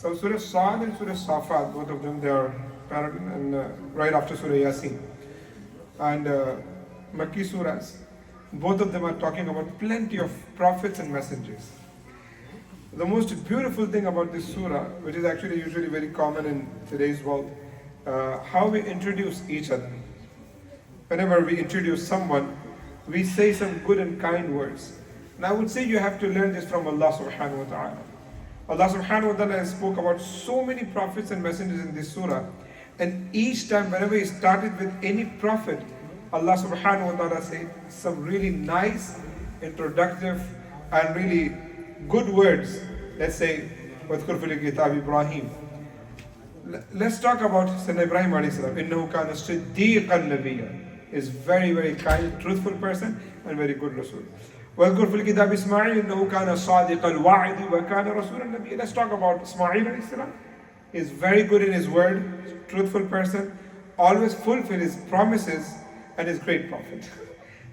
So Surah Sa'ad and Surah Safat, both of them, they are parallel and right after Surah Yasin. And Makki surahs, both of them are talking about plenty of prophets and messengers. The most beautiful thing about this surah, which is actually usually very common in today's world, how we introduce each other. Whenever we introduce someone, we say some good and kind words. And I would say you have to learn this from Allah subhanahu wa ta'ala. Allah subhanahu wa ta'ala spoke about so many prophets and messengers in this surah. And each time, whenever he started with any prophet, Allah subhanahu wa ta'ala said some really nice, introductive, and really good words. Let's say, وَاذْكُرْ فِي الْكِتَابِ إِبْرَاهِيمَ. Let's talk about Sayyidina Ibrahim alayhi salam. إِنَّهُ كَانَ صِدِّيقًا نَبِيًّا. Is very, very kind, truthful person, and very good Rasul. وَاذْكُرْ فِي الْكِتَابِ إِسْمَاعِيلَ إِنَّهُ كَانَ صَادِقَ الْوَعْدِ وَكَانَ رَسُولًا نَبِيًّا. Let's talk about Ismail alayhi salam. Is very good in his word, truthful person, always fulfill his promises, and is great prophet.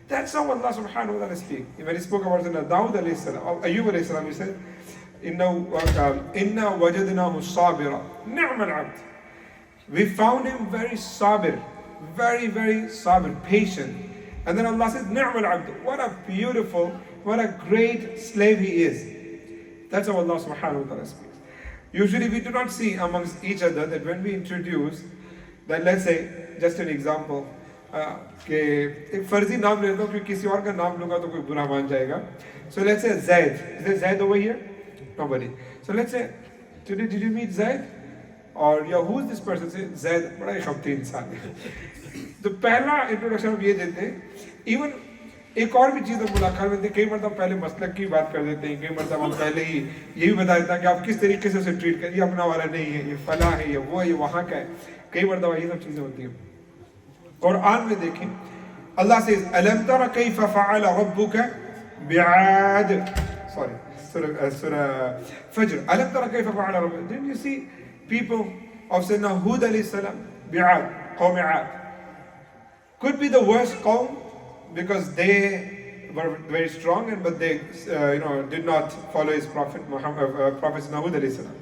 That's how Allah subhanahu wa ta'ala speaks. When he spoke about Dawud alayhi salam, Ayyub alayhi salam, he said, Inna wajadnahu sabira, ni'mal abd. We found him very sabir, very, very sabir, patient. And then Allah says, ni'mal abd. What a beautiful, what a great slave he is. That's how Allah subhanahu wa ta'ala speaks. Usually we do not see amongst each other that when we introduce, that let's say, just an example, कि एक फर्जी नाम लेता हूँ क्योंकि किसी और का नाम लूँगा तो कोई बुरा मान जाएगा. So let's say Zaid. Is there Zaid over here? Nobody. So let's say, today did you meet Zaid? Or yeah, who is this person? Say Zaid. बड़ा ही खबती इंसान है. तो पहला इंट्रोडक्शन हम ये देते हैं. Even एक और भी चीज़ हम मुलाकात में कई मरतबा पहले मसलक की बात कर देते हैं. कई मरतबा हम पहले ही ये भी बता देते हैं कि आप किस तरीके से उसे ट्रीट करें. ये अपना वाला नहीं है, ये फला है, ये वो है, ये वहाँ का है. कई मरतबा ये सब चीज़ें होती हैं. कुरान में देखें, अल्लाह से अलम तरा कैफ फअल रब्बुका बिआद, surah Fajr, अलम तरा Kaif फअल रब्बुका. Didn't you see people of Sayyidina Hud alayhi salam, bi'ad, qawm 'ad, could be the worst qawm because they were very strong and but they did not follow his prophet Muhammad, prophet Sayyidina Hud alayhi salam.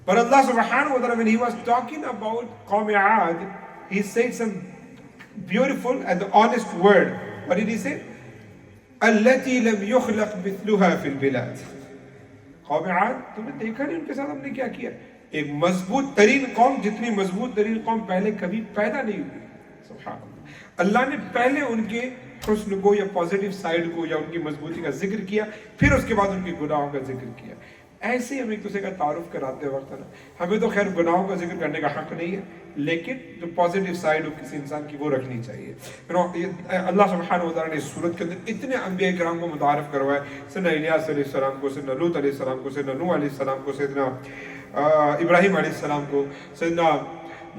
But Allah subhanahu wa ta'ala, when he was talking about qawm 'ad, he said some beautiful and the honest word. What did he say? التي لم يخلق مثلها في البلاد. कौम आद, तुमने देखा नहीं उनके साथ हमने क्या किया. एक मजबूत तरीन कौम, जितनी मजबूत तरीन कौम पहले कभी पैदा नहीं हुई. सुभान अल्लाह. अल्लाह ने पहले उनके हुस्न को या पॉजिटिव साइड को या उनकी मजबूती का जिक्र किया, फिर उसके बाद उनके गुनाहों का जिक्र किया. ऐसे ही हम एक दूसरे का तारुफ कराते वक्त ना, हमें तो खैर गुनाहों का जिक्र करने का हक नहीं है, लेकिन जो पॉजिटिव साइड हो किसी इंसान की वो रखनी चाहिए. अल्लाह सुब्हानहु व तआला ने सूरत के अंदर इतने अंबिया किराम को मुतारफ करवाया. सैयदना इलियास अलैहि सलाम को, सैयदना लूत अलैहि सलाम को, सैयदना नूह अलैहि सलाम को, सैयदना इब्राहिम अलैहि सलाम को, सैयदना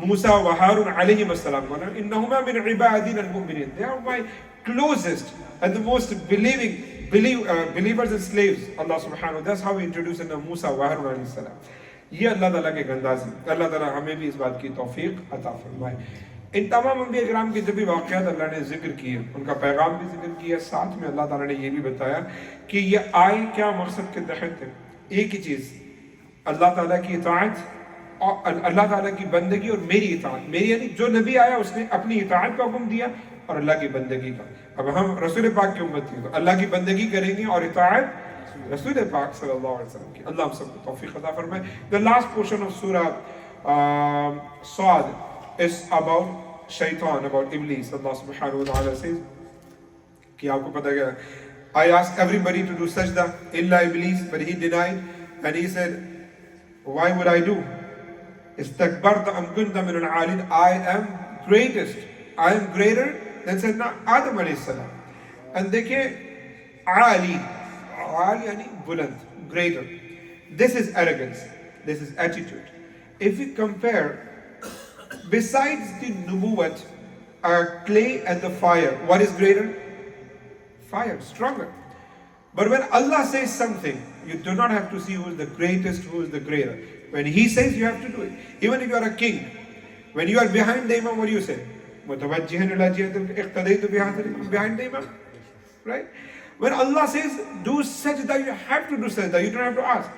मूसा व हारून अलैहिम अस्सलाम को. इन्नहुमा मिन इबादिना अल-मुमिनीन. They are my closest and the most believers and slaves. Allah subhanahu. That's how we introduce Musa wa Harun alayhi salam. ये अल्लाह ताला के गंदाजी. अल्लाह ताला हमें भी इस बात की तौफीक अता फरमाए. इन तमाम अंबिया किराम के जब भी वाक़यात अल्लाह ने जिक्र किए, उनका पैगाम भी जिक्र किया, साथ में अल्लाह ताला ने ये भी बताया कि ये आए क्या मकसद के तहत है. एक ही चीज़, अल्लाह ताला की इताअत और अल्लाह ताला की बंदगी और मेरी इताअत. मेरी यानी जो नबी आया उसने अपनी इताअत का हुक्म दिया और अल्लाह की बंदगी का. अब हम रसूल पाक की उम्मत थी तो अल्लाह की बंदगी करेंगे और इताअत रसूल पाक सल्लल्लाहु अलैहि वसल्लम की. अल्लाह हम सबको तौफीक अता फरमाए. The last portion of Surah Sad is about shaitan, about Iblis. Allah subhanahu wa ta'ala says कि आपको पता है, I asked everybody to do sajda illa Iblis, but he denied and he said, why would I do? Istakbarta am kunta min al-alin. I am greatest, I am greater than Sayyidina Adam alayhi salam. And देखिए Ali, Ali yani buland, greater. This is arrogance, this is attitude. If we compare, besides the nubuwwat, clay and the fire, what is greater? Fire, stronger. But when Allah says something, you do not have to see who is the greatest, who is the greater. When He says, you have to do it. Even if you are a king, when you are behind the Imam, what do you say? Mutawajjihan ila jihatil iqtadaytu behind the Imam. Right? When Allah says, do sajda, you have to do sajda. You don't have to ask.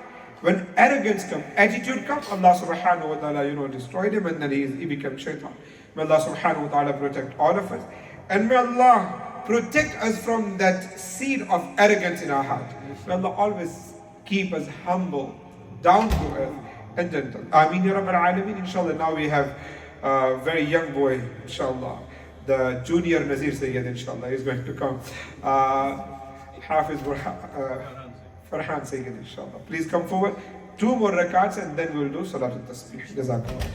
When arrogance comes, attitude comes, Allah subhanahu wa ta'ala, destroyed him, and then he became shaitan. May Allah subhanahu wa ta'ala protect all of us. And may Allah protect us from that seed of arrogance in our heart. May Allah always keep us humble, down to earth, and gentle. Ameen ya Rabbal Alameen. Inshallah, now we have a very young boy, inshallah. The junior Nazir Sayyid, inshallah, is going to come. Hafiz Farhan Sayyid, inshallah. Please come forward. 2 more rakats and then we'll do Salat al-Tasbih. Jazakallah.